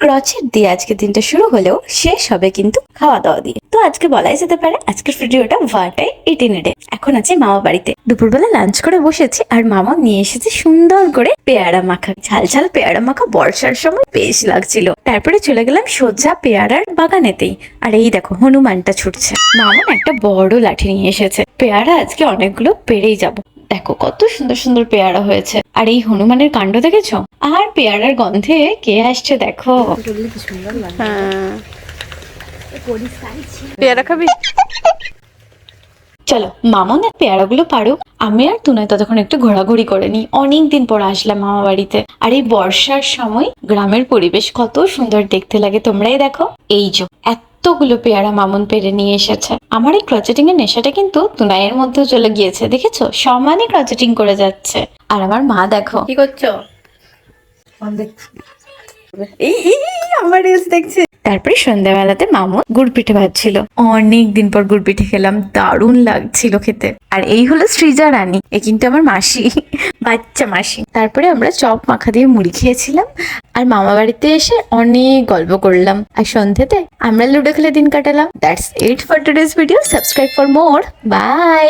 ক্রচের দিয়ে আজকে দিনটা শুরু হলেও শেষ হবে কিন্তু খাওয়া দাওয়া দিয়ে। তো আজকে বলাই যেতে পারে আজকের ভিডিওটা ভার্টাই ইটিনেডে। এখন আছে মামা বাড়িতে, দুপুরবেলা লাঞ্চ করে বসেছি আর মামা নিয়ে এসেছে সুন্দর করে পেয়ারা মাখা। ঝাল ঝাল পেয়ারা মাখা বর্ষার সময় বেশ লাগছিল। তারপরে চলে গেলাম সোজা পেয়ারার বাগানেতেই। আর এই দেখো হনুমানটা ছুটছে। মামা একটা বড় লাঠি নিয়ে এসেছে। পেয়ারা আজকে অনেকগুলো পেরেই যাব। দেখো কত সুন্দর সুন্দর পেয়ারা হয়েছে। আর এই হনুমানের কাণ্ড দেখেছো? আর পেয়ারার গন্ধে কে আসছে দেখো। পেয়ারা খাবি? চলো মামনের পেয়ারাগুলো পারুক, আমি আর তুনাই ততক্ষণ একটু ঘোরাঘুরি করে নিই। অনেকদিন পর আসলাম মামা বাড়িতে। আর এই বর্ষার সময় গ্রামের পরিবেশ কত সুন্দর দেখতে লাগে, তোমরাই দেখো। এই যে এতগুলো পেয়ারা মামন পেরে নিয়ে এসেছে। আমার এই ক্রচেটিং এর নেশাটা কিন্তু তুনাইয়ের মধ্যেও চলে গিয়েছে, দেখেছো? সমানে ক্রচেটিং করে যাচ্ছে। আর আমার মা দেখো কি করছো? আমার রিলস দেখছে। তারপরে সন্ধ্যাবেলাতে মামুন গুড় পিঠে ভাজছিল। অনেক দিন পর গুড় পিঠে খেলাম, দারুণ লাগছিল খেতে। আর এই হলো সৃজা রানী, এ কিন্তু আমার মাসি, বাচ্চা মাসি। তারপরে আমরা চপ মাখা দিয়ে মুড়ি খেয়েছিলাম। আর মামা বাড়িতে এসে অনেক গল্প করলাম। আর সন্ধ্যেতে আমরা লুডো খেলে দিন কাটালাম। That's it for today's video. Subscribe for more. By.